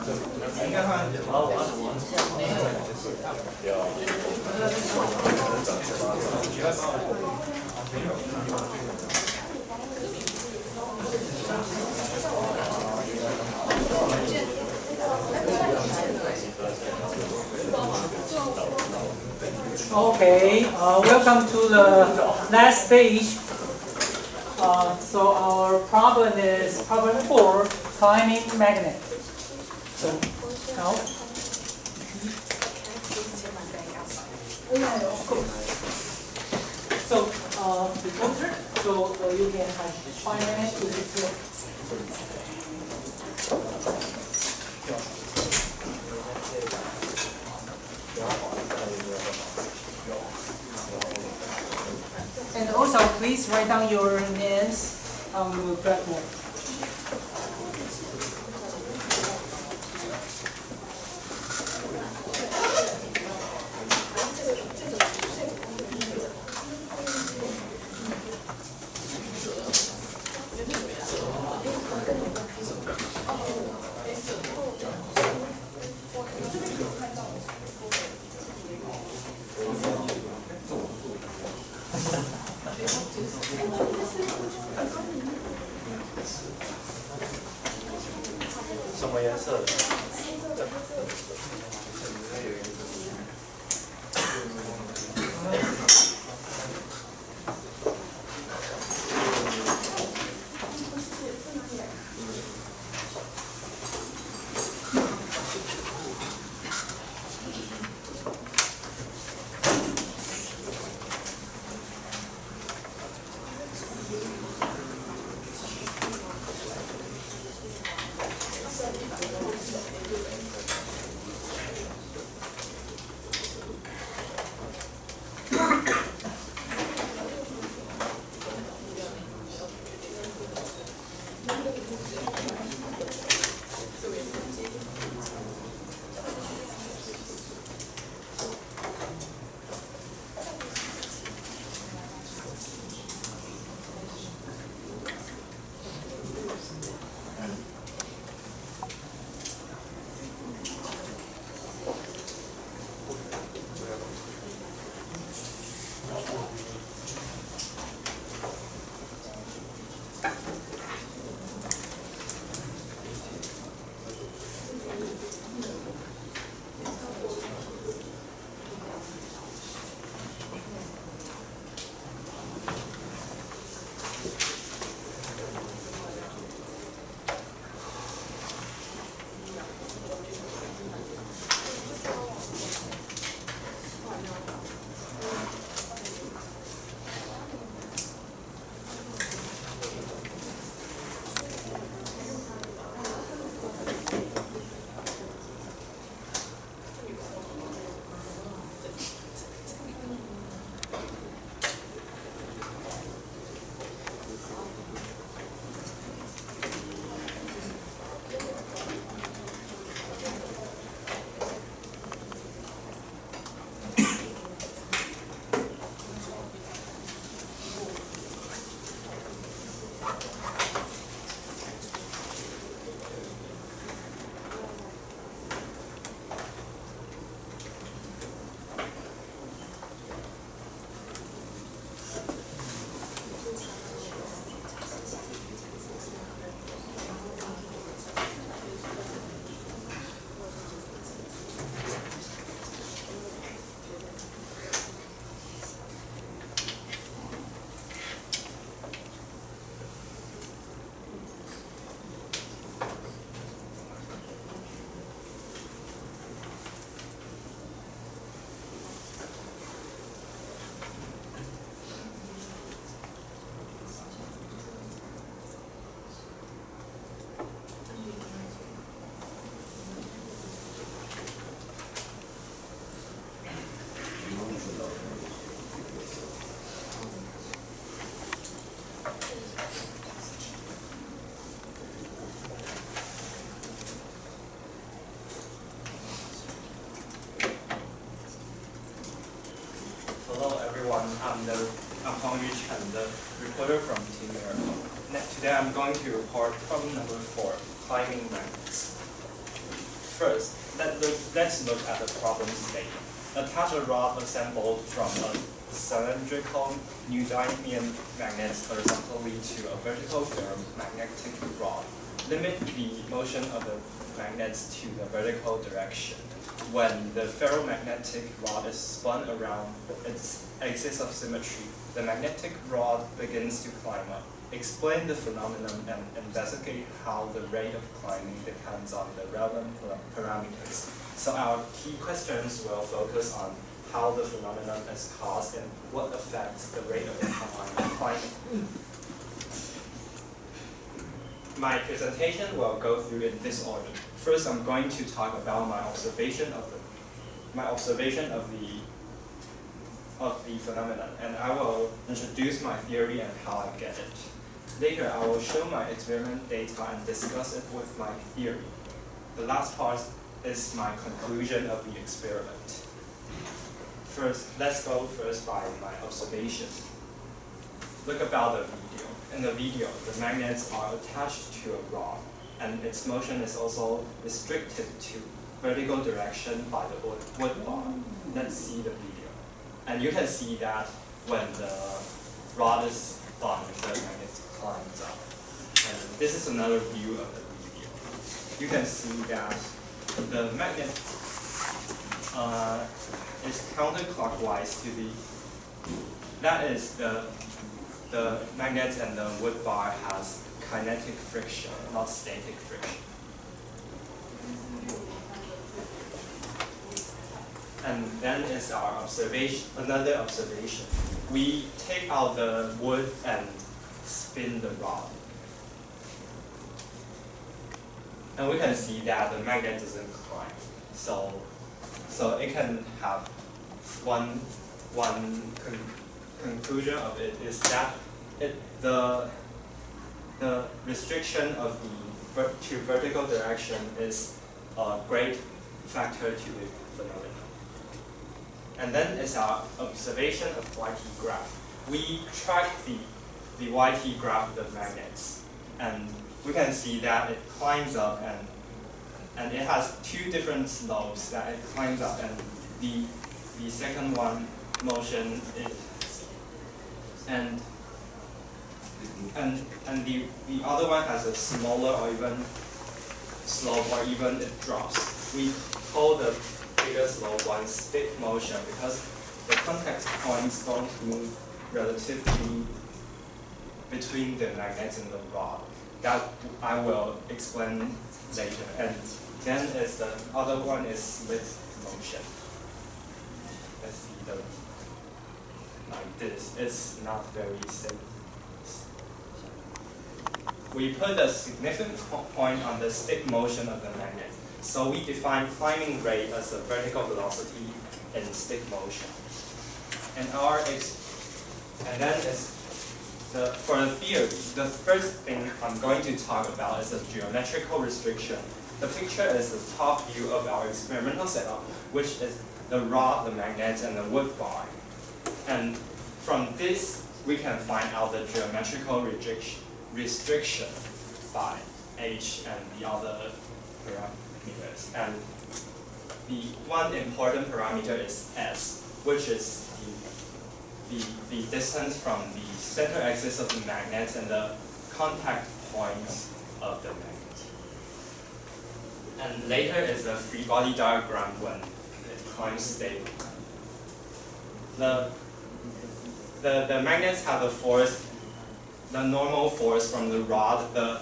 Okay, welcome to the last stage. So our problem is problem 4, climbing magnet. So now, so the computer, so you can have 5 minutes to explain. And also, please write down your names on the blackboard. I'm Hong Yu Chen, the reporter from Team Miracle. Today I'm going to report problem number 4, climbing magnets. First, let's look at the problem statement. Attach a rod assembled from a cylindrical neodymium magnet horizontally to a vertical ferromagnetic rod. Limit the motion of the magnets to the vertical direction. When the ferromagnetic rod is spun around its axis of symmetry, the magnetic rod begins to climb up. Explain the phenomenon and investigate how the rate of climbing depends on the relevant parameters. So our key questions will focus on how the phenomenon is caused and what affects the rate of climbing. My presentation will go through in this order. First, I'm going to talk about my observation of the phenomenon, and I will introduce my theory and how I get it. Later, I will show my experiment data and discuss it with my theory. The last part is my conclusion of the experiment. First, let's go first by my observation. Look about the video. In the video, the magnets are attached to a rod, and its motion is also restricted to vertical direction by the wood bar. Let's see the video. And you can see that when the rod is spun, the magnet climbs up. And this is another view of the video. You can see that the magnet is counterclockwise to that is the magnets and the wood bar has kinetic friction, not static friction. And then is our observation, another observation. We take out the wood and spin the rod. And we can see that the magnet doesn't climb. So it can have one conclusion of it is that the restriction of the vertical direction is a great factor to the phenomenon. And then is our observation of YT graph. We track the YT graph of the magnets, and we can see that it climbs up and it has two different slopes that it climbs up, and the second one motion and the other one has a smaller or even slope, or even it drops. We call the bigger slope one stick motion because the contact points don't move relatively between the magnets and the rod. That I will explain later. And then is the other one is split motion. Let's see the like this. It's not very safe. We put a significant point on the stick motion of the magnet. So we define climbing rate as the vertical velocity in stick motion. And then is for the theory, the first thing I'm going to talk about is the geometrical restriction. The picture is the top view of our experimental setup, which is the rod, the magnets, and the wood bar. And from this, we can find out the geometrical restriction by H and the other parameters. And the one important parameter is S, which is the distance from the center axis of the magnets and the contact points of the magnet. And later is the free body diagram when it climbs stably. The magnets have the force, the normal force from the rod, the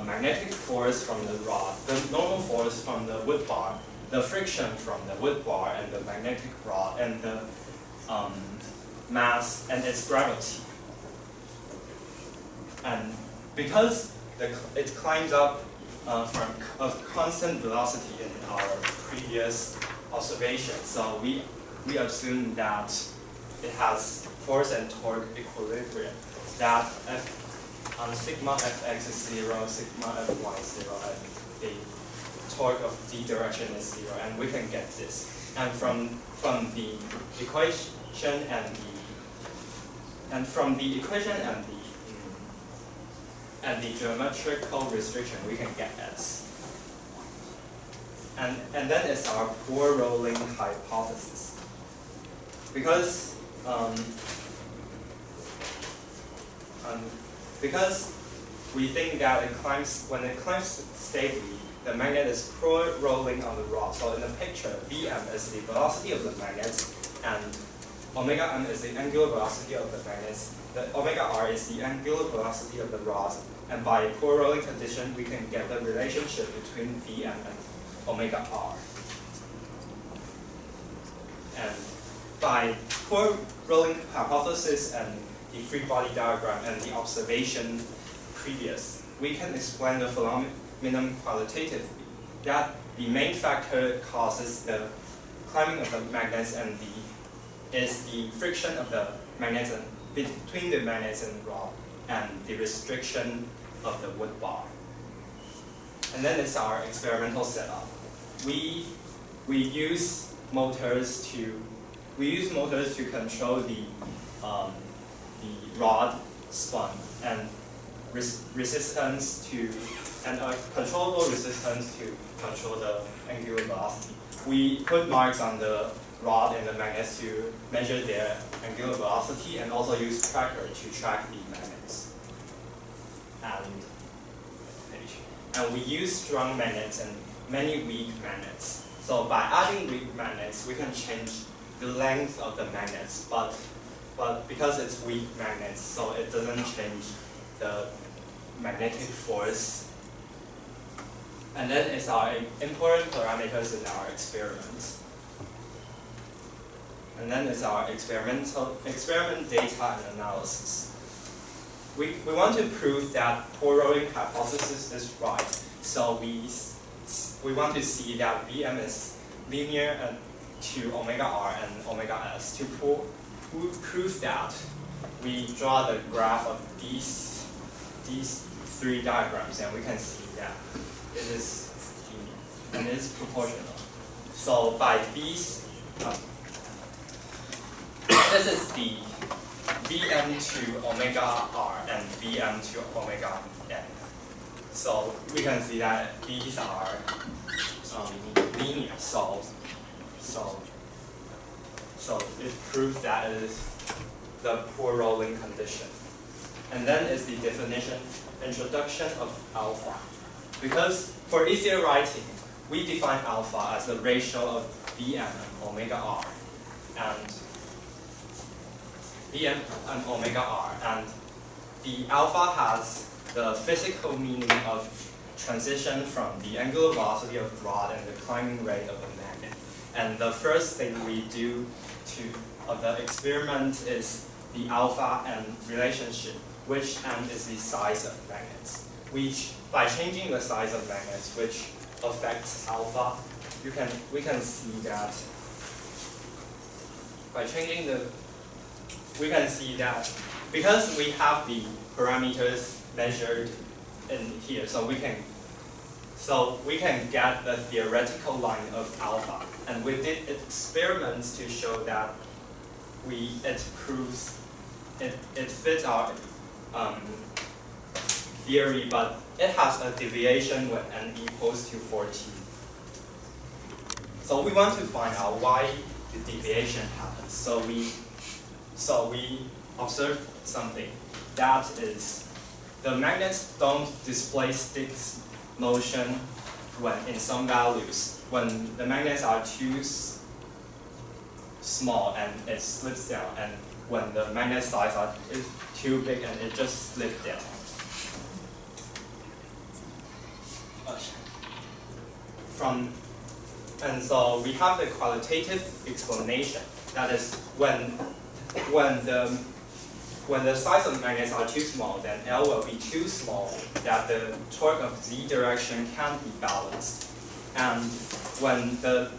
magnetic force from the rod, the normal force from the wood bar, the friction from the wood bar and the magnetic rod, and the mass and its gravity. And because it climbs up from a constant velocity in our previous observation, so we assume that it has force and torque equilibrium, that sigma fx is 0, sigma fy is 0, and the torque of the direction is 0, and we can get this. And from the equation and the geometrical restriction, we can get S. And then it's our poor rolling hypothesis. Because we think that when it climbs stably, the magnet is poor rolling on the rod. So in the picture, Vm is the velocity of the magnets, and omega m is the angular velocity of the magnets. The omega r is the angular velocity of the rod. And by poor rolling condition, we can get the relationship between Vm and omega r. And by poor rolling hypothesis and the free body diagram and the observation previous, we can explain the phenomenon qualitatively. That the main factor causes the climbing of the magnets is the friction of the magnets between the magnets and rod and the restriction of the wood bar. And then it's our experimental setup. We use motors to control the rod spun and resistance and a controllable resistance to control the angular velocity. We put marks on the rod and the magnets to measure their angular velocity, and also use tracker to track the magnets. And we use strong magnets and many weak magnets. So by adding weak magnets, we can change the length of the magnets, but because it's weak magnets, so it doesn't change the magnetic force. And then it's our important parameters in our experiments. And then it's our experiment data and analysis. We want to prove that poor rolling hypothesis is right. So we want to see that Vm is linear to omega r and omega s. To prove that, we draw the graph of these three diagrams, and we can see that it is linear and it is proportional. So by these, this is the Vm to omega r and Vm to omega n. So we can see that these are linear. So it proves that it is the poor rolling condition. And then is the introduction of alpha. Because for easier writing, we define alpha as the ratio of Vm and omega r. And Vm and omega r. And the alpha has the physical meaning of transition from the angular velocity of the rod and the climbing rate of the magnet. And the first thing we do of the experiment is the alpha n relationship, which n is the size of magnets. Which, by changing the size of magnets, which affects alpha, we can see that by changing we can see that because we have the parameters measured in here, so we can get the theoretical line of alpha. And we did experiments to show that it fits our theory, but it has a deviation when n equals to 14. So we want to find out why the deviation happens. So we observed something. That is, the magnets don't display stick motion in some values. When the magnets are too small and it slips down, and when the magnet size is too big and it just slips down. And so we have the qualitative explanation. That is, when the size of the magnets are too small, then L will be too small that the torque of z direction can't be balanced. And when the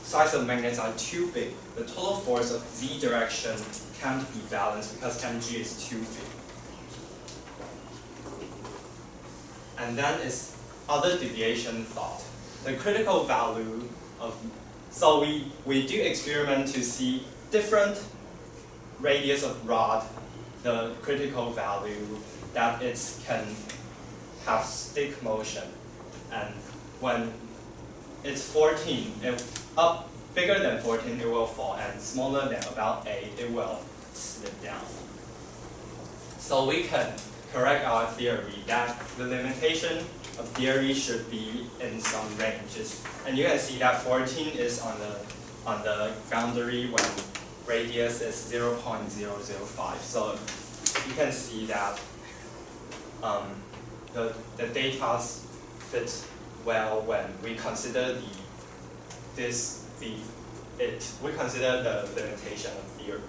size of magnets are too big, the total force of z direction can't be balanced because mg is too big. And then is other deviation thought. The critical value of, so we do experiment to see different radius of rod, the critical value that it can have stick motion. And when it's 14. If up bigger than 14, it will fall, and smaller than about 8, it will slip down. So we can correct our theory that the limitation of theory should be in some ranges. And you can see that 14 is on the boundary when radius is 0.005. So you can see that the data fit well when we consider we consider the limitation of theory.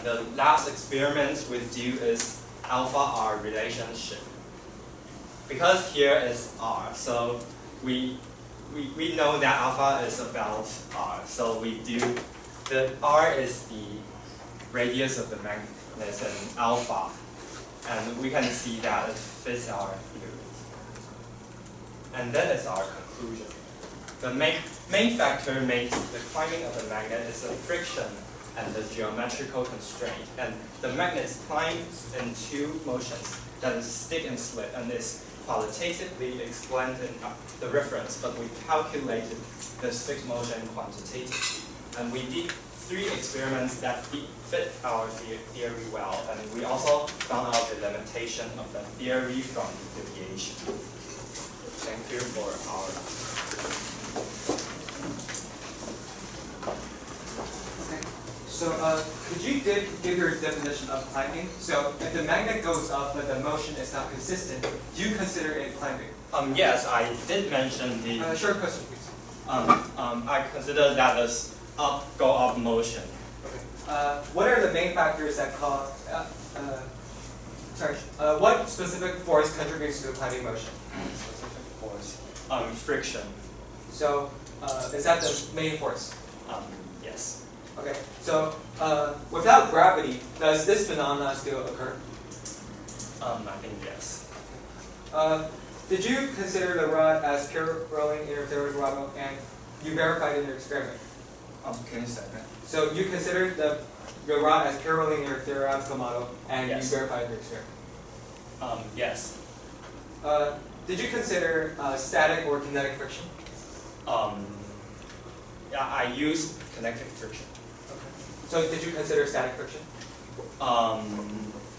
The last experiment we do is alpha R relationship. Because here is R, so we know that alpha is about R. So we do, the R is the radius of the magnet and alpha. And we can see that it fits our theory. And that is our conclusion. The main factor makes the climbing of the magnet is the friction and the geometrical constraint. And the magnet climbs in two motions, that is stick and slip, and is qualitatively explained in the reference, but we calculated the stick motion quantitatively. And we did 3 experiments that fit our theory well, and we also found out the limitation of the theory from deviation. Thank you for our. Okay. So could you give your definition of climbing? So if the magnet goes up but the motion is not consistent, do you consider it climbing? Yes, I did mention the. Short question, please. I consider that as go up motion. Okay. What are the main factors that cause? What specific force contributes to the climbing motion? Specific force. Friction. So is that the main force? Yes. Okay. So without gravity, does this phenomenon still occur? I think yes. Did you consider the rod as pure rolling interferometer rod, and you verified in your experiment? Can you say that? So you considered the rod as pure rolling interferometer model, and Yes. you verified in your experiment? Yes. Did you consider static or kinetic friction? Yeah, I use kinetic friction. Okay. So did you consider static friction?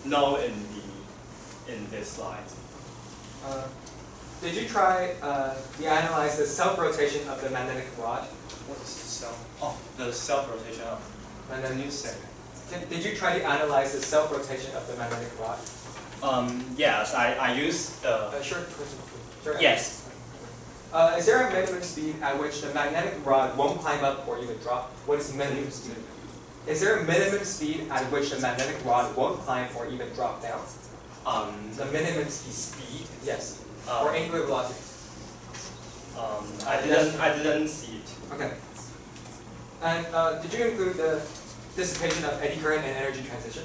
No, in this slide. Did you try analyze the self-rotation of the magnetic rod? What is self? Oh, the self-rotation of. Can you say? Did you try to analyze the self-rotation of the magnetic rod? Yes, I use the. Sure. Sure. Yes. Is there a minimum speed at which the magnetic rod won't climb up or even drop? What is minimum speed? Is there a minimum speed at which the magnetic rod won't climb or even drop down? The minimum speed. Yes. Or angular velocity. I didn't see it. Okay. And did you include the dissipation of eddy current and energy transition?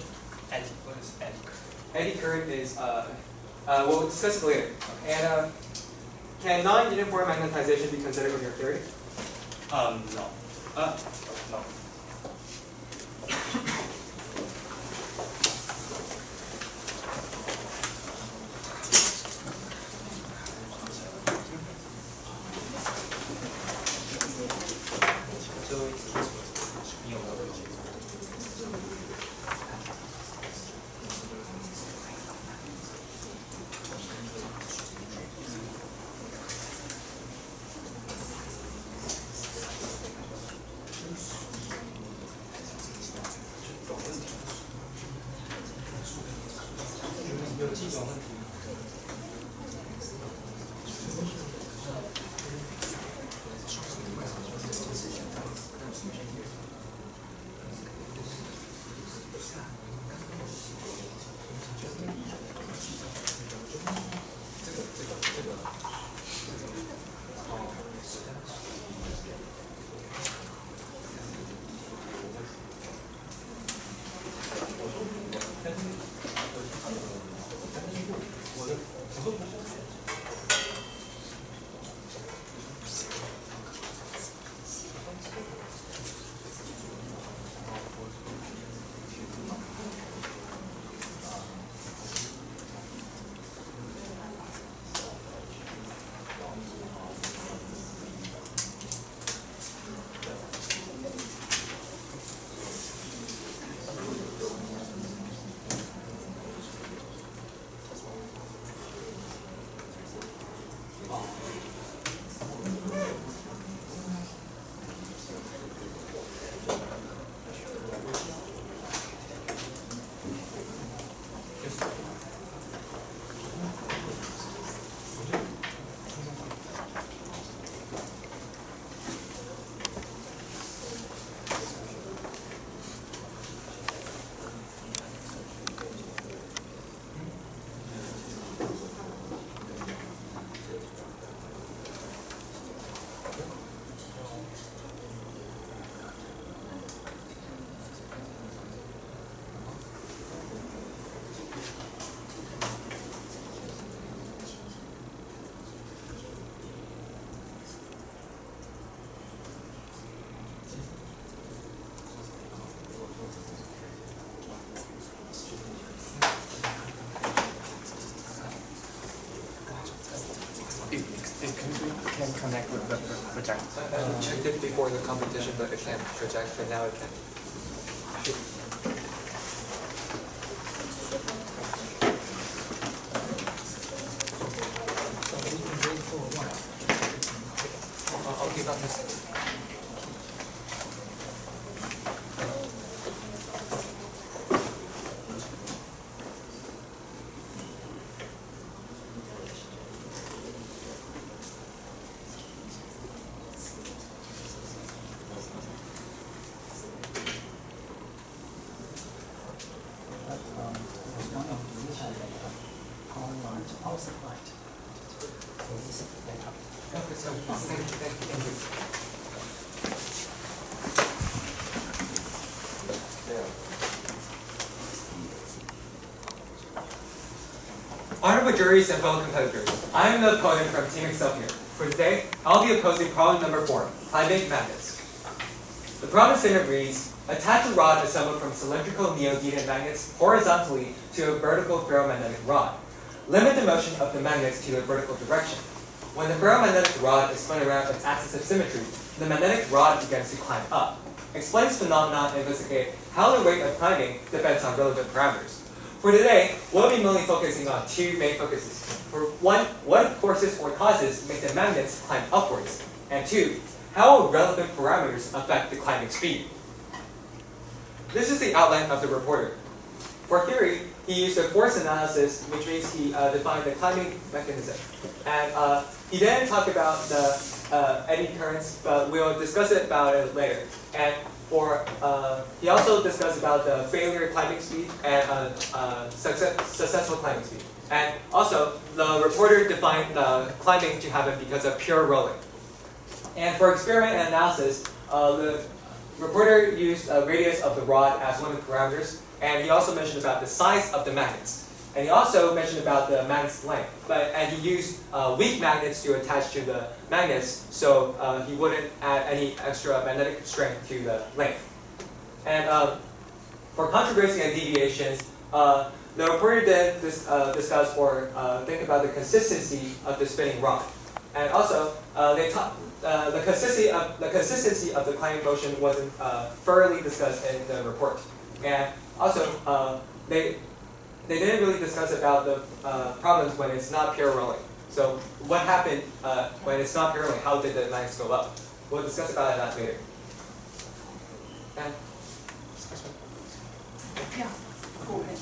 What is eddy current? Eddy current is, we'll discuss it later. And can non-uniform magnetization be considered in your theory? No. No. It can connect with the projector. I checked it before the competition, but it can't project, but now it can. I'll keep on this. Power supply. So this is the backup. Okay, so thank you. Honorable juries and fellow competitors, I am the opponent from Team Excel here. For today, I'll be opposing problem number 4, climate magnets. The problem statement reads, attach a rod assembled from cylindrical neodymium magnets horizontally to a vertical ferromagnetic rod. Limit the motion of the magnets to a vertical direction. When the ferromagnetic rod is spun around its axis of symmetry, the magnetic rod begins to climb up. Explain this phenomenon and investigate how the rate of climbing depends on relevant parameters. For today, we'll be mainly focusing on two main focuses. For one, what forces or causes make the magnets climb upwards? And two, how will relevant parameters affect the climbing speed? This is the outline of the reporter. For theory, he used a force analysis, which means he defined the climbing mechanism. And he didn't talk about the eddy currents, but we'll discuss about it later. And he also discussed about the failure climbing speed and successful climbing speed. And also, the reporter defined the climbing to happen because of pure rolling. And for experiment and analysis, the reporter used a radius of the rod as one of the parameters, and he also mentioned about the size of the magnets. And he also mentioned about the magnet's length. And he used weak magnets to attach to the magnets, so he wouldn't add any extra magnetic strength to the length. And for controversy and deviations, the reporter did discuss or think about the consistency of the spinning rod. And also, the consistency of the climbing motion wasn't thoroughly discussed in the report. And also, they didn't really discuss about the problems when it's not pure rolling. So what happened when it's not pure rolling? How did the magnets go up? We'll discuss about that later. And Yeah, go ahead.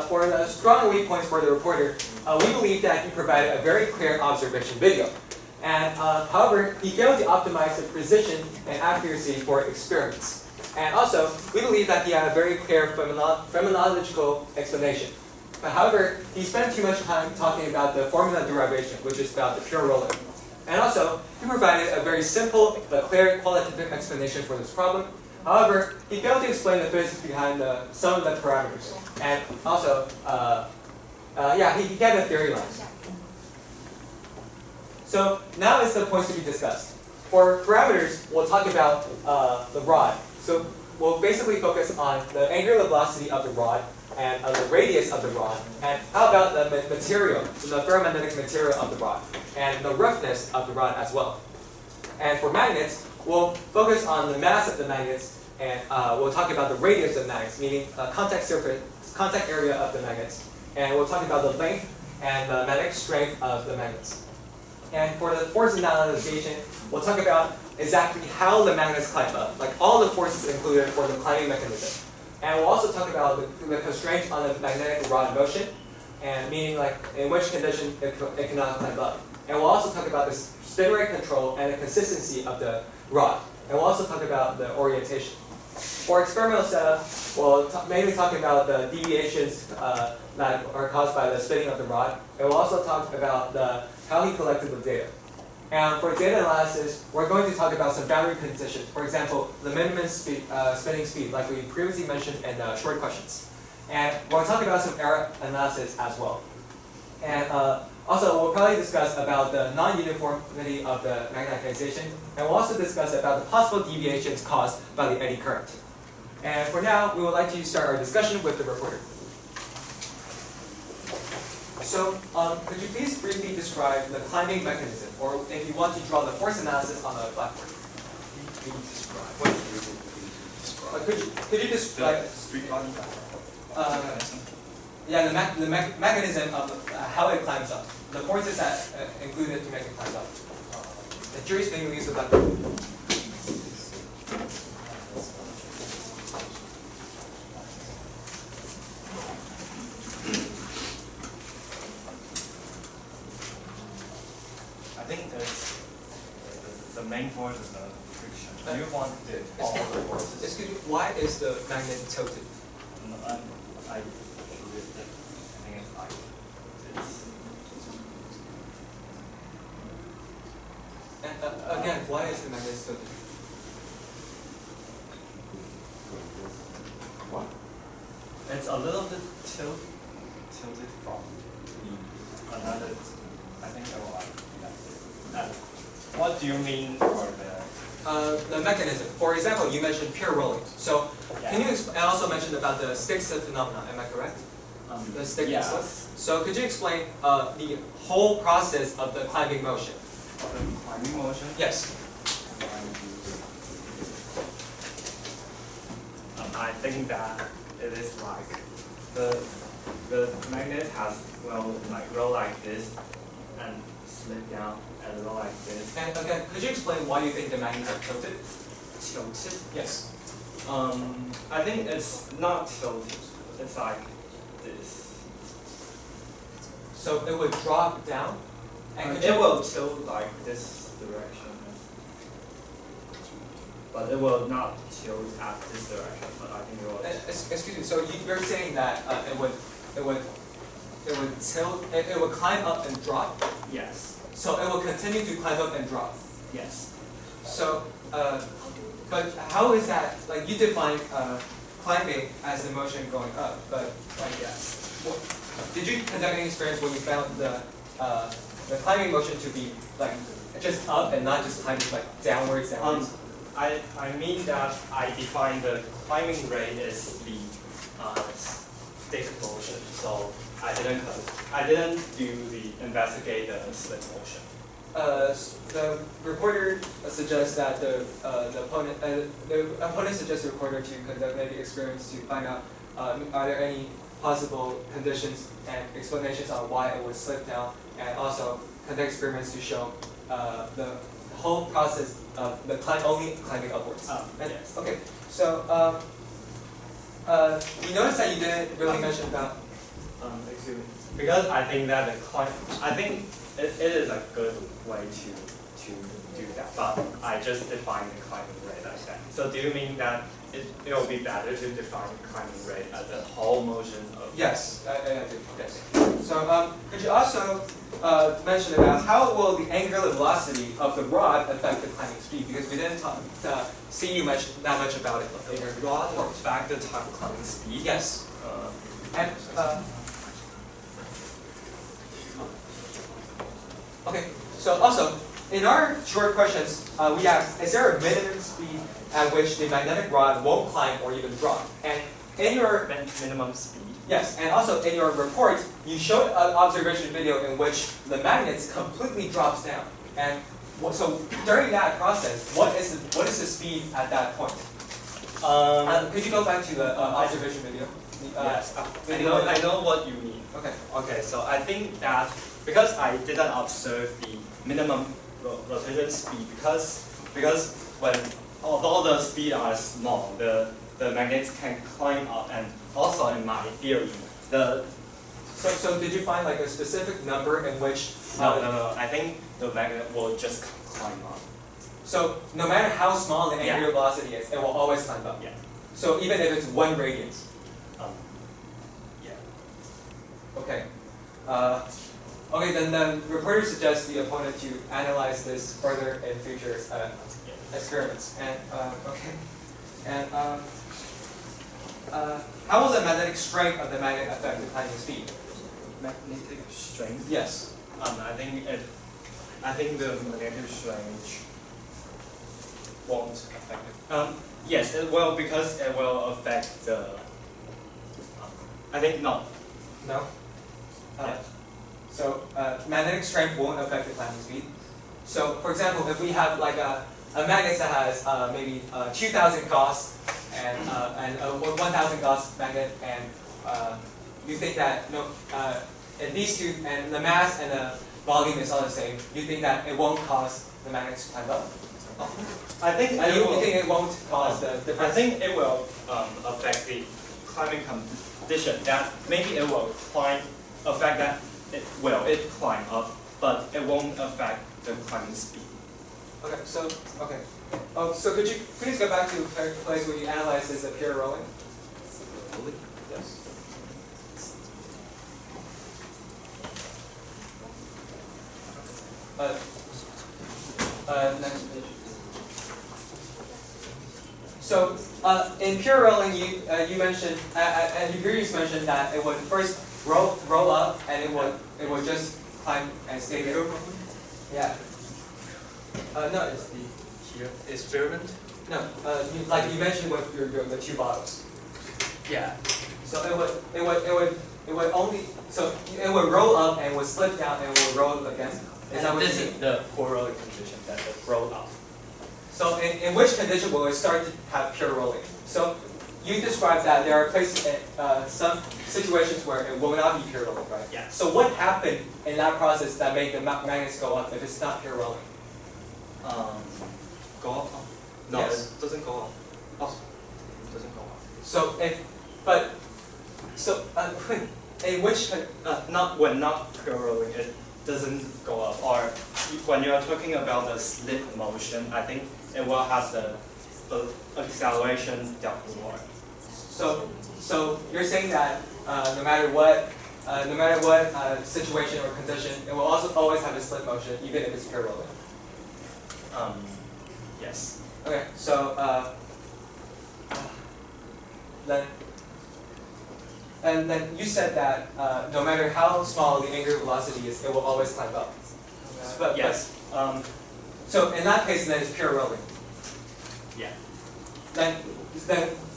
for the strong and weak points for the reporter, we believe that he provided a very clear observation video. And however, he failed to optimize the precision and accuracy for experiments. And also, we believe that he had a very clear phenomenological explanation. But however, he spent too much time talking about the formula derivation, which is about the pure rolling. And also, he provided a very simple but clear qualitative explanation for this problem. However, he failed to explain the physics behind some of the parameters. And also, he gave a theory line. So now is the points to be discussed. For parameters, we'll talk about the rod. So we'll basically focus on the angular velocity of the rod and the radius of the rod. And how about the material, so the ferromagnetic material of the rod, and the roughness of the rod as well. And for magnets, we'll focus on the mass of the magnets, and we'll talk about the radius of the magnets, meaning contact area of the magnets. And we'll talk about the length and the magnetic strength of the magnets. And for the force analyzation, we'll talk about exactly how the magnets climb up, like all the forces included for the climbing mechanism. And we'll also talk about the constraints on the magnetic rod motion, and meaning like in which condition it cannot climb up. And we'll also talk about the spin rate control and the consistency of the rod. And we'll also talk about the orientation. For experimental setup, we'll mainly talk about the deviations that are caused by the spinning of the rod. And we'll also talk about how he collected the data. And for data analysis, we're going to talk about some boundary conditions. For example, the minimum speed, spinning speed, like we previously mentioned in short questions. And we'll talk about some error analysis as well. And also, we'll probably discuss about the non-uniformity of the magnetization. And we'll also discuss about the possible deviations caused by the eddy current. And for now, we would like to start our discussion with the reporter. So, could you please briefly describe the climbing mechanism, or if you want to draw the force analysis on the blackboard? What do you describe? Could you describe? Street body. Yeah, the mechanism of how it climbs up, the forces that included to make it climb up. The jury's being used with blackboard. I think the main force is the friction. Do you want all the forces? Excuse me, why is the magnet tilted? I think it's like this. And again, why is the magnet tilted? What? It's a little bit tilted from another. I think I will like that. What do you mean for The mechanism. For example, you mentioned pure rolling. So, can you and also mention about the stick slip phenomenon? Am I correct? The stick and slip. So, could you explain the whole process of the climbing motion? The climbing motion? Yes. I think that it is like the magnet will roll like this and slip down and roll like this. And again, could you explain why you think the magnets are tilted? Tilted? Yes. I think it's not tilted. It's like this. So it would drop down, and It will tilt like this direction, but it will not tilt at this direction. But I think it will. Excuse me. So you're saying that it would tilt, it would climb up and drop. Yes. So it will continue to climb up and drop. Yes. So, but how is that? Like you define climbing as the motion going up, but like Yes. did you conduct any experience when you found the climbing motion to be like just up and not just climbing like downwards? I mean that I define the climbing rate as the stick motion. So I didn't investigate the slip motion. The reporter suggests that the opponent suggests the reporter to conduct maybe experiments to find out are there any possible conditions and explanations on why it would slip down, and also conduct experiments to show the whole process of the only climbing upwards. Yes. Okay, so we noticed that you didn't really mention about. Excuse me. Because I think that I think it is a good way to do that, but I just define the climbing rate like that. So do you mean that it will be better to define the climbing rate as a whole motion of? Yes, I do. Yes. So could you also mention about how will the angular velocity of the rod affect the climbing speed? Because we didn't see you mention that much about it. The rod will affect the climbing speed. Yes. And okay. So also in our short questions, we asked: is there a minimum speed at which the magnetic rod won't climb or even drop? And in your minimum speed. yes, and also in your report, you showed an observation video in which the magnet completely drops down. And so during that process, what is the speed at that point? Could you go back to the observation video? Yes, maybe I know what you mean. Okay. Okay, so I think that because I didn't observe the minimum rotation speed, because when although the speed are small, the magnets can climb up, and also in my theory, the So did you find like a specific number in which? no, I think the magnet will just climb up. So no matter how small the angular Yeah. velocity is, it will always climb up. Yeah. So even if it's 1 radians. Yeah. Okay. Okay, then the reporter suggests the opponent to analyze this further in future experiments. And okay. And how will the magnetic strength of the magnet affect the climbing speed? Magnetic strength. Yes. I think the magnetic strength won't affect it. Yes, it will, because it will affect the. I think no. No. Yeah. So magnetic strength won't affect the climbing speed. So for example, if we have like a magnet that has maybe 2,000 Gauss and a 1,000 Gauss magnet, and you think that and these two, and the mass and the volume is all the same, you think that it won't cause the magnet to climb up? I think And it you will. think it won't cause the difference? I think it will affect the climbing condition. That maybe it will affect that it climb up, but it won't affect the climbing speed. Okay, so okay. Oh, so could you please go back to the place where you analyzed this pure rolling? Yes. Next page. So in pure rolling, you mentioned and you previously mentioned that it would first roll up and it would just climb and stay there. Yeah. No, it's the Here, experiment. no. Like you mentioned with the two bottles. Yeah. So it would only it would roll up and would slip down and would roll again. Is that And what this you is mean? the poor rolling condition that it roll up. So in which condition will it start to have pure rolling? So you described that there are places, some situations where it will not be pure rolling, right? Yeah. So what happened in that process that made the magnets go up if it's not pure rolling? Go up? No, Yes. it doesn't go up. Oh, it doesn't go up. So in which Not pure rolling, it doesn't go up. Or when you're talking about the slip motion, I think it will have the acceleration downward. so you're saying that no matter what situation or condition, it will also always have a slip motion even if it's pure rolling. Yes. Okay, so then you said that no matter how small the angular velocity is, it will always climb up. But Yes. so in that case, then it's pure rolling. Yeah. Then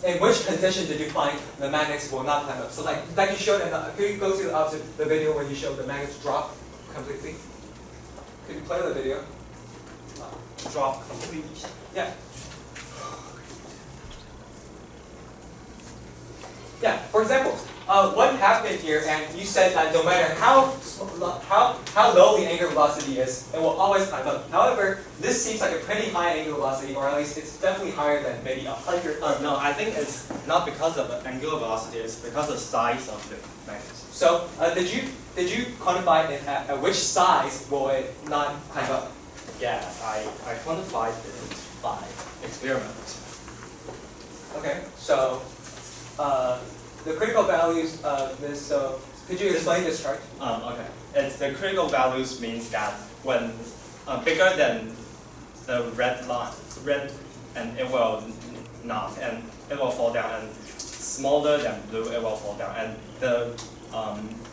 in which condition did you find the magnets will not climb up? So like you showed, could you go to the video where you showed the magnets drop completely? Could you play the video? Drop completely. Yeah. Yeah. For example, what happened here? And you said that no matter how low the angular velocity is, it will always climb up. However, this seems like a pretty high angular velocity, or at least it's definitely higher than maybe 100. No, I think it's not because of the angular velocity. It's because of the size of the magnets. So did you quantify it at which size will it not climb up? Yeah, I quantified it by experiment. Okay. So the critical values of this. So could you explain this chart? Okay. It's the critical values means that when bigger than the red line, and it will not, and it will fall down, and smaller than blue, it will fall down, and the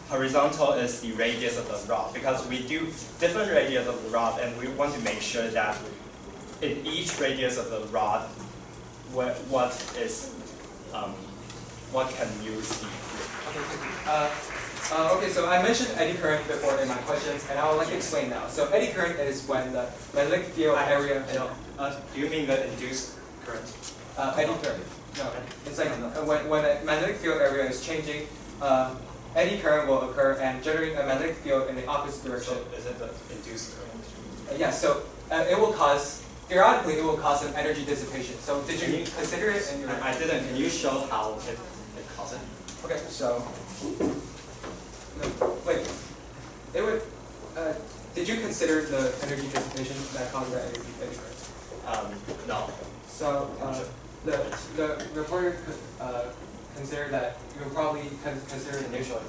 horizontal is the radius of the rod, because we do different radius of the rod, and we want to make sure that in each radius of the rod, what can use the Okay, so I mentioned eddy current before in my questions, and I would like to explain now. So eddy current is when the magnetic field area. do you mean the induced current? Eddy current. No, it's like when a magnetic field area is changing, eddy current will occur and generate a magnetic field in the opposite direction. So is it the induced current? Yeah, so it will cause, theoretically, it will cause some energy dissipation. So did you consider it in your? I didn't. Can you show how it causes it? Okay, so, no, wait, it would, did you consider the energy dissipation that causes the eddy current? No. So, the reporter considered that you would probably consider Can you show it?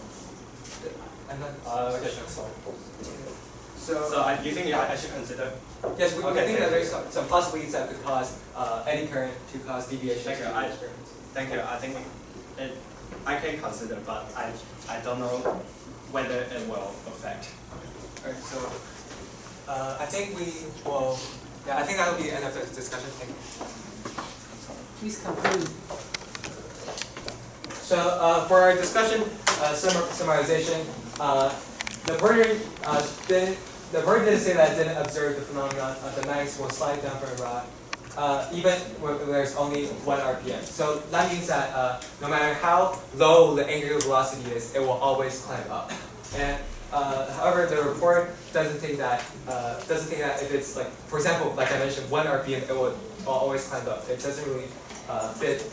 I'm not. Okay, sorry. So, So you think I should consider? yes, we Okay, think thank that you. there's some possibilities that could cause eddy current to cause deviations. Thank you. to the experiments. Thank you. I think I can consider, but I don't know whether it will affect. Alright, so I think we will. Yeah, I think that will be the end of the discussion. Thank you. Please conclude. So for our discussion, summarization, the reporter didn't say that it didn't observe the phenomenon of the magnets will slide down from a rod, even when there's only 1 RPM. So that means that no matter how low the angular velocity is, it will always climb up. And however, the report doesn't think that if it's like, for example, like I mentioned, 1 RPM, it will always climb up. It doesn't really fit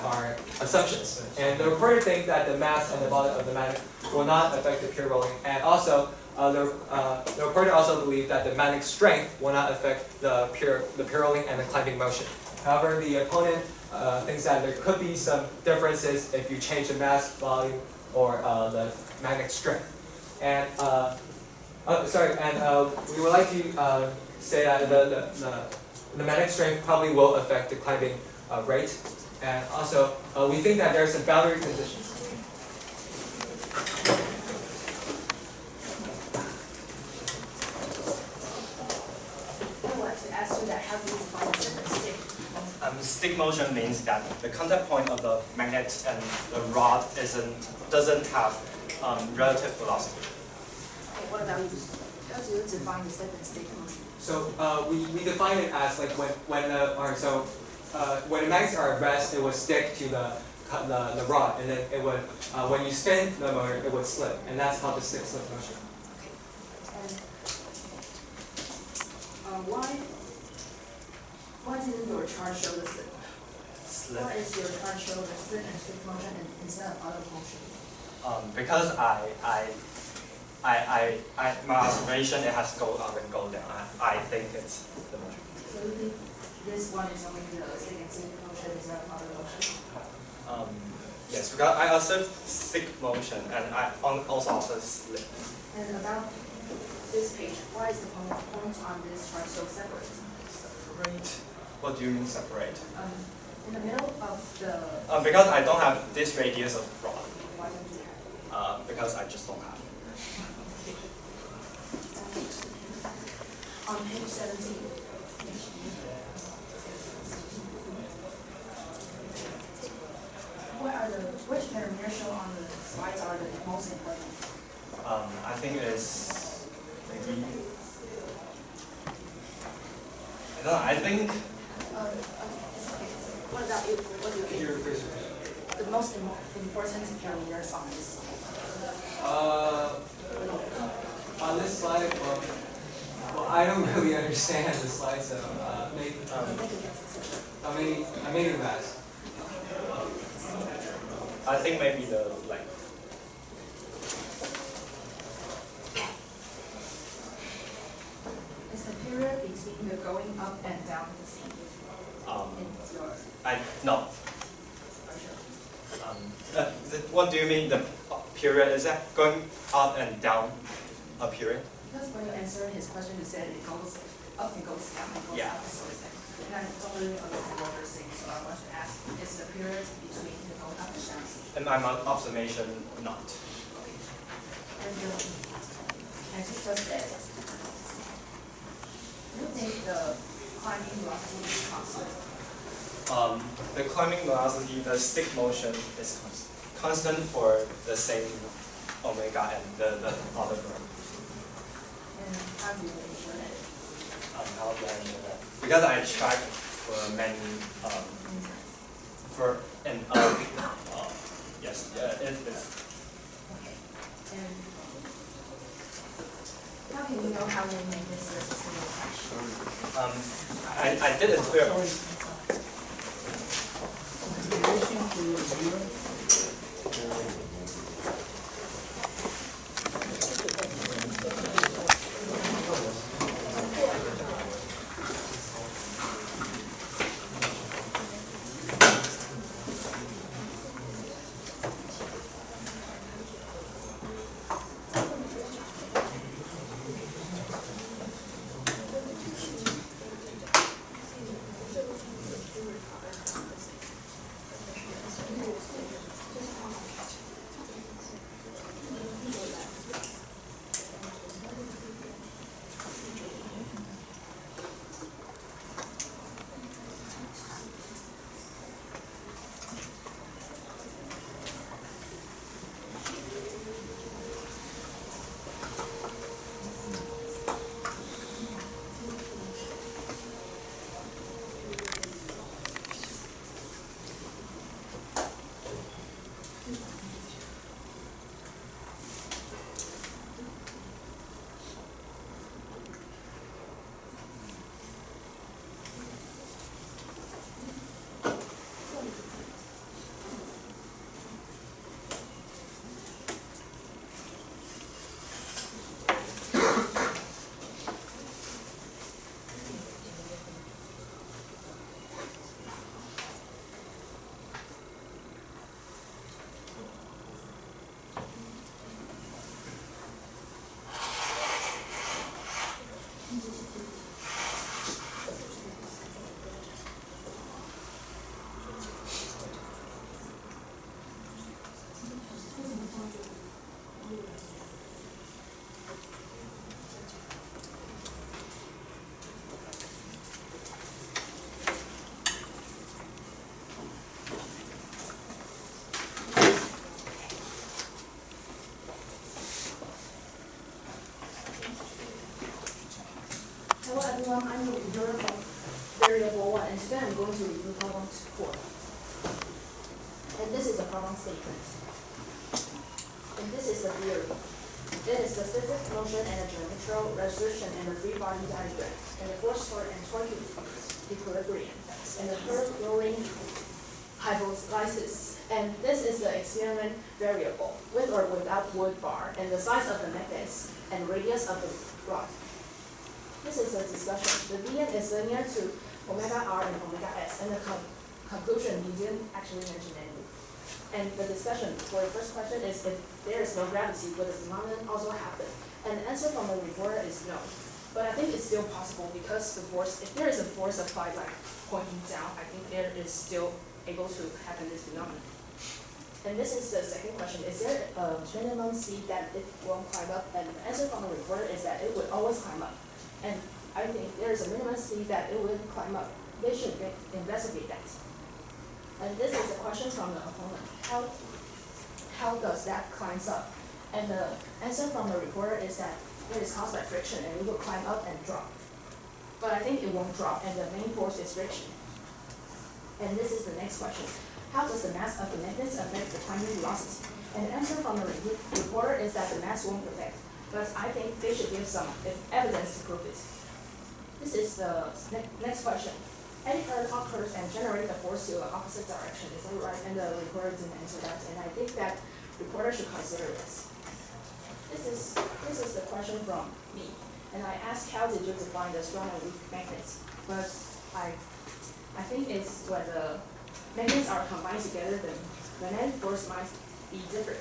our assumptions. And the reporter thinks that the mass and the volume of the magnet will not affect the pure rolling. And also, the reporter also believed that the magnetic strength will not affect the pure rolling and the climbing motion. However, the opponent thinks that there could be some differences if you change the mass, volume, or the magnetic strength. And we would like to say that the magnetic strength probably will affect the climbing rate. And also, we think that there are some boundary conditions. I want to ask you that how do you define the stick? Stick motion means that the contact point of the magnet and the rod doesn't have relative velocity. Okay, what about you? How do you define the stick motion? So we define it as like when the magnets are at rest, it would stick to the rod, and then it would when you spin the motor, it would slip, and that's called the stick-slip motion. And why didn't your chart show the slip? Why is your chart show the slip and stick motion instead of other motion? Because my observation, it has go up and go down. I think it's the motion. So you think this one is only the stick and slip motion instead of other motion? Yes, because I observe stick motion and I also observe slip. And about this page, why is the point on this chart so separate? Separate? What do you mean separate? In the middle of the. Because I don't have this radius of rod. Why don't you have? Because I just don't have. On page 17. Which parameters shown on the slides are the most important? I think it's maybe. I don't know. I think. What about you? What do you Can you think? rephrase your question? The most important parameters on this slide? On this slide, well, I don't really understand the slide, so maybe I made it fast. I think maybe the like. Is the period between the going up and down the same? In your No. picture? What do you mean the period? Is that going up and down a period? Because when you answered his question, you said it goes up and goes down and goes Yeah. up. So it's like, and I don't really understand what you're saying, so I want to ask, is the period between the going up and down the same? In my observation, not. Okay. And as you just said, you think the climbing velocity is constant? The climbing velocity, the stick motion is constant for the same omega and the other term. And how do you measure it? How do I know that? Because I track for many for an yes, it is. Okay. And how can you know how many magnets the system will touch? I did it clear. Sorry. Relation to 0. Hello everyone, I'm the reviewer from variable 1, and today I'm going to review problem 4. And this is the problem statement. And this is the theory. It is the physics, motion, and the geometrical resolution and the free body diagram, and the force torque and torque equilibrium, and the curve rolling hypothesis. And this is the experiment variable, with or without wood bar, and the size of the magnets, and radius of the rod. This is a discussion. The Vn is linear to omega r and omega s, and the conclusion we didn't actually mention anything. And the discussion for the first question is if there is no gravity, would the phenomenon also happen? And the answer from the reporter is no. But I think it's still possible because the force, if there is a force applied like pointing down, I think there is still able to happen this phenomenon. And this is the second question. Is there a minimum speed that it won't climb up? And the answer from the reporter is that it would always climb up. And I think there is a minimum speed that it will climb up. They should investigate that. And this is a question from the opponent. How does that climb up? And the answer from the reporter is that it is caused by friction and it will climb up and drop. But I think it won't drop, and the main force is friction. And this is the next question. How does the mass of the magnets affect the climbing velocity? And the answer from the reporter is that the mass won't affect, but I think they should give some evidence to prove it. This is the next question. Eddy current occurs and generates a force to the opposite direction. Is that right? And the reporter didn't answer that, and I think that reporter should consider this. This is the question from me, and I asked how did you define the strong and weak magnets? But I think it's when the magnets are combined together, the magnetic force might be different.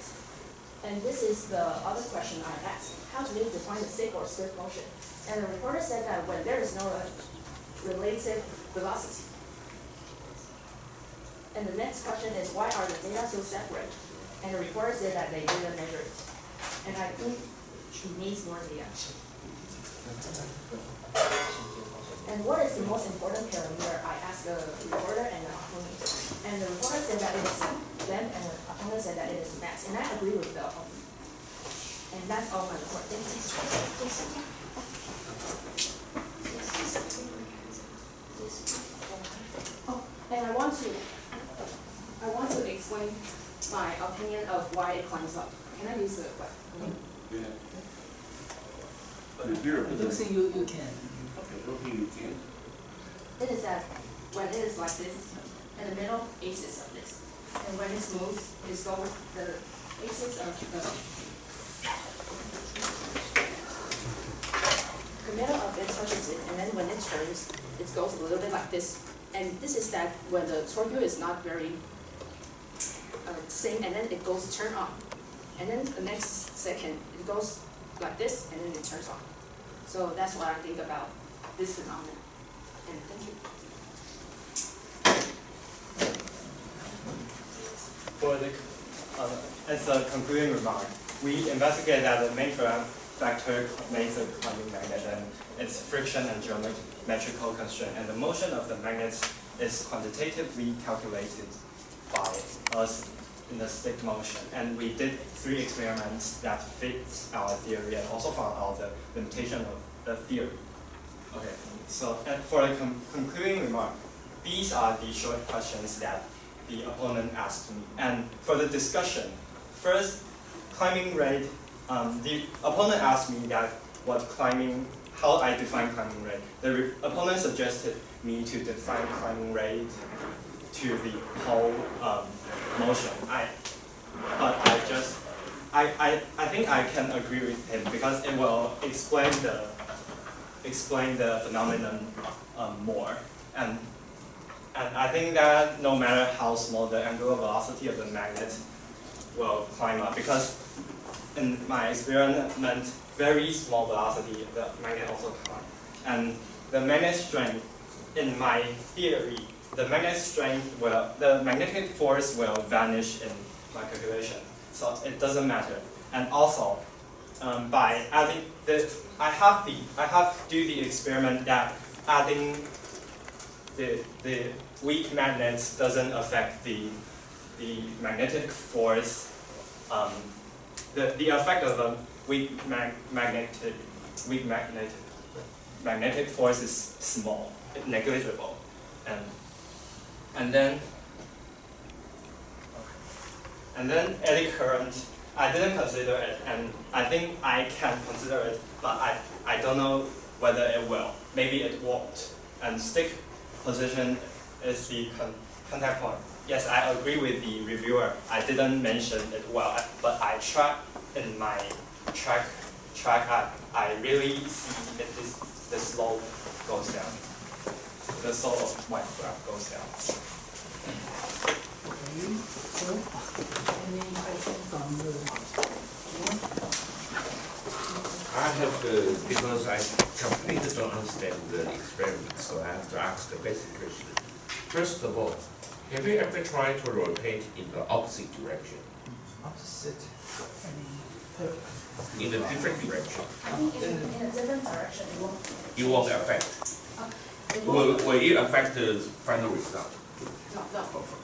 And this is the other question I asked. How do you define the stick or swift motion? And the reporter said that when there is no relative velocity. And the next question is, why are the data so separate? And the reporter said that they didn't measure it. And I think it needs more data. And what is the most important parameter? I asked the reporter and the opponent. And the reporter said that it is length, and the opponent said that it is mass. And I agree with the opponent. And that's all my report. Thank you. of why it climbs up. Can I use the what? Yeah. I don't think you can. I don't think you can. It is that when it is like this, in the middle, axis of this. And when it's moved, it goes the axis of the middle of it touches it, and then when it turns, it goes a little bit like this. And this is that when the torque is not very same, and then it goes turn on. And then the next second, it goes like this, and then it turns on. So that's what I think about this phenomenon. And thank you. For the, as a concluding remark, we investigated that the main factor makes a climbing magnet and its friction and geometrical constraint, and the motion of the magnets is quantitatively calculated by us in the stick motion. And we did 3 experiments that fit our theory and also found out the limitation of the theory. Okay, so and for the concluding remark, these are the short questions that the opponent asked me. And for the discussion, first, climbing rate, the opponent asked me that how I define climbing rate. The opponent suggested me to define climbing rate to the whole motion. I think I can agree with him because it will explain the phenomenon more. And I think that no matter how small the angular velocity of the magnet will climb up, because in my experiment, very small velocity, the magnet also climb. And the magnet strength, in my theory, the magnetic force will vanish in my calculation. So it doesn't matter. And also, by adding I have do the experiment that adding the weak magnets doesn't affect the magnetic force. The effect of a weak magnetic force is small, negligible, and then eddy current. I didn't consider it, and I think I can consider it, but I don't know whether it will. Maybe it won't. And stick position is the contact point. Yes, I agree with the reviewer. I didn't mention it well, but I track in my track. I really see that the slope goes down. The slope of my graph goes down. Okay, so any question from the I have because I completely don't understand the experiment, so I have to ask the basic question. First of all, have you ever tried to rotate in the opposite direction? opposite, In a different direction? I think in a different direction, It won't affect. it won't. Will it affect the final result? No.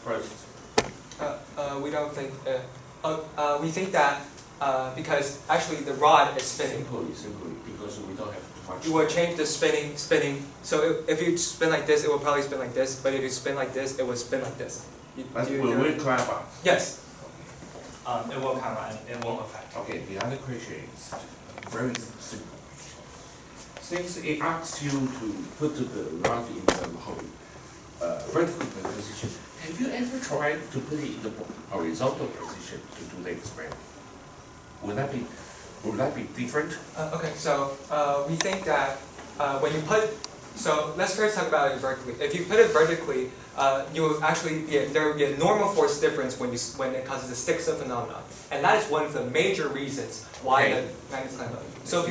First, We don't think, we think that because actually the rod is spinning. simply, because we don't have too much. You will change the spinning. So if you spin like this, it will probably spin like this. But if you spin like this, it will spin like this. But will we climb up? Yes. It will come and it won't affect. Okay, the other question is very simple. Since it asks you to put the rod in the vertical position, have you ever tried to put it in the horizontal position to do the experiment? Would that be different? Okay. So we think that when you put, so let's first talk about it vertically. If you put it vertically, you will actually there will be a normal force difference when it causes the Stickson phenomenon, and that is one of the major reasons why the magnets climb up. So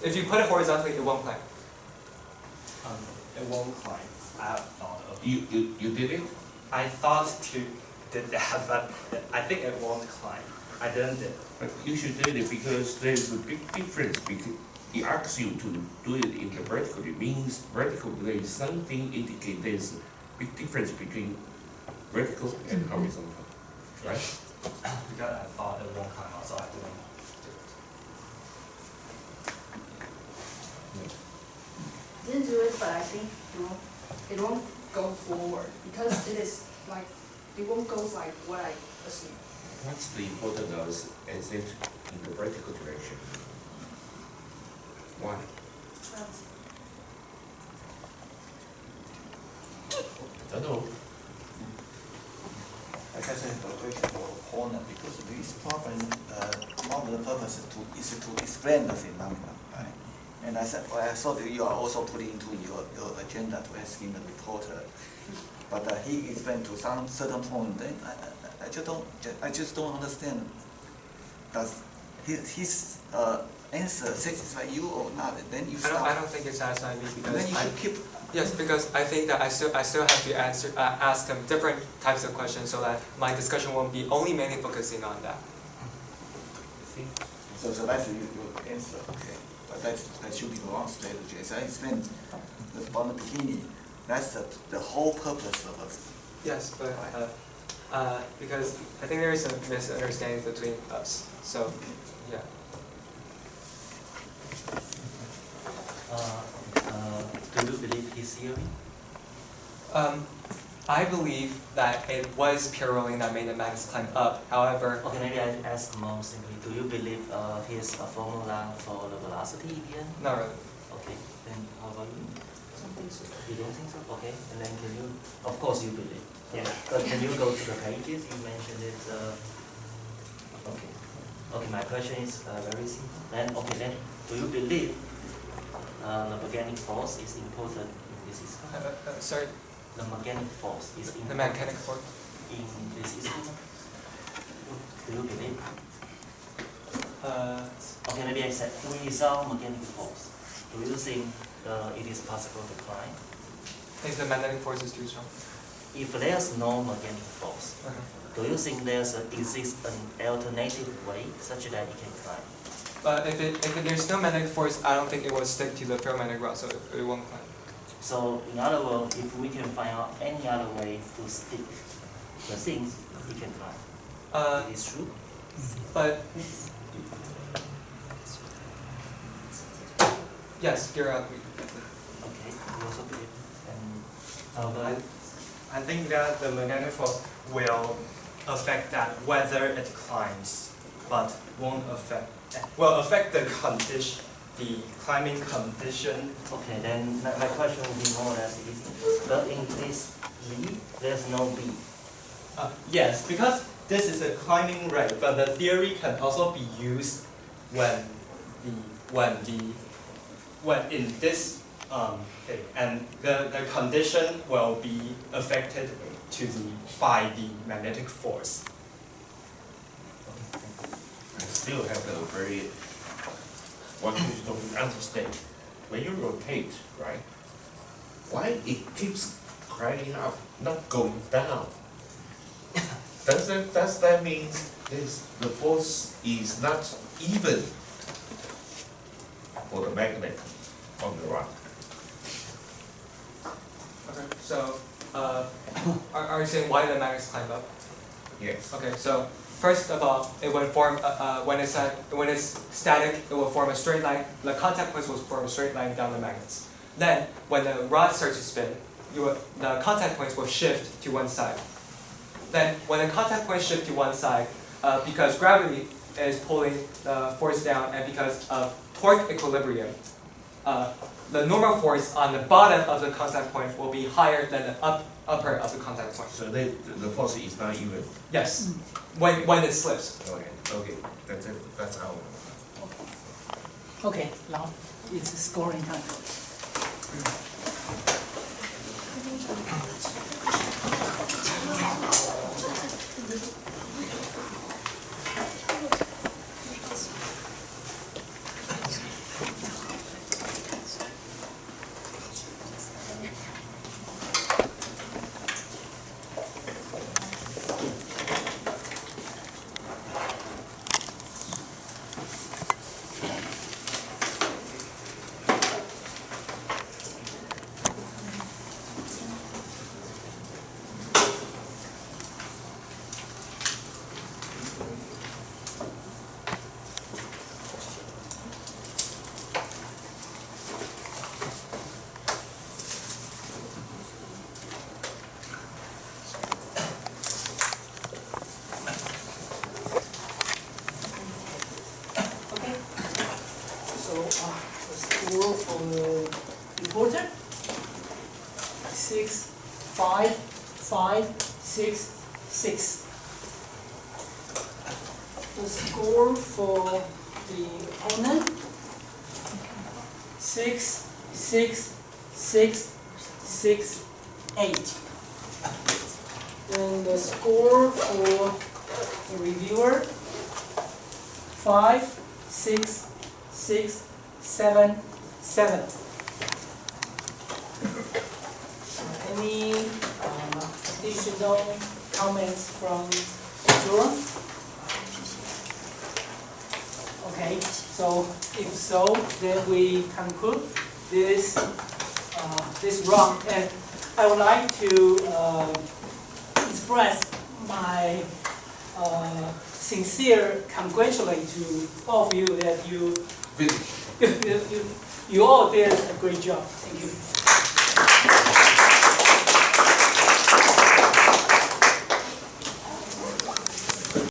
if you put it horizontally, it won't climb. It won't climb. I have thought of. You did it? I thought to did that, but I think it won't climb. I didn't do it. But you should do it because there is a big difference because it asks you to do it in the vertical. It means vertical. There is something indicate there is a big difference between vertical and horizontal, right? Because I thought it won't climb out, so I didn't do it. Didn't do it, but I think it won't go forward because it is like it won't go like what I assume. What's the importance of is it in the vertical direction? Why? I don't know. I guess I have a question for opponent, because this problem, one of the purposes is to explain the phenomenon, right? And I said, well, I thought that you are also putting into your agenda to asking the reporter, but he explained to some certain point. Then I just don't understand. Does his answer satisfy you or not? Then you stop. I don't think it satisfies me because Then you should keep. yes, because I think that I still have to ask them different types of questions so that my discussion won't be only mainly focusing on that. So that's your answer, okay? But that should be the wrong strategy. As I explained from the beginning, that's the whole purpose of it. Yes, but because I think there is a misunderstanding between us. So, yeah. Do you believe his theory? I believe that it was pure rolling that made the magnets climb up. However, Okay, maybe I ask more simply. Do you believe his formula for the velocity in the end? not really. Okay, then how about you? You don't think so? Okay, and then can you, of course you believe. Yeah. But can you go to the pages? You mentioned it, okay. Okay, my question is very simple. Then, do you believe the magnetic force is important in this system? Sorry, The magnetic force is the important magnetic force. in this system? Do you believe? Okay, maybe I said without magnetic force, do you think it is possible to climb? If the magnetic force is too strong. If there's no magnetic force, do you think exists an alternative way such that it can climb? But if there's no magnetic force, I don't think it will stick to the ferromagnetic rod, so it won't climb. So in other words, if we can find out any other way to stick the things, it can climb. It is true. But yes, you're right. Okay, you also believe. I I think that the magnetic force will affect that whether it climbs, but won't affect the condition, the climbing condition. Okay, then my question will be more or less easy. But in this V, there's no B. Yes, because this is a climbing rate, but the theory can also be used when in this thing, and the condition will be affected by the magnetic force. I still have a very, what you don't understand. When you rotate, right, why it keeps climbing up, not going down? Does that mean the force is not even for the magnet on the rod? Okay, so are you saying why the magnets climb up? Yes. Okay, so first of all, it would form when it's static, it will form a straight line. The contact points will form a straight line down the magnets. Then, when the rod starts to spin, the contact points will shift to one side. Then, when the contact points shift to one side, because gravity is pulling the force down, and because of torque equilibrium, the normal force on the bottom of the contact point will be higher than the upper of the contact point. So the force is not even. Yes, when it slips. Okay, that's it, that's how. Okay, now it's scoring time. score for the reporter. 6, 5, 5, 6, 6. The score for the opponent. 6, 6, 6, 6, 8. Then the score for the reviewer. 5, 6, 6, 7, 7. Any additional comments from Jerome? Okay, so if so, then we conclude this this round, and I would like to express my sincere congratulate to all of you that you Finish. you all did a great job. Thank you.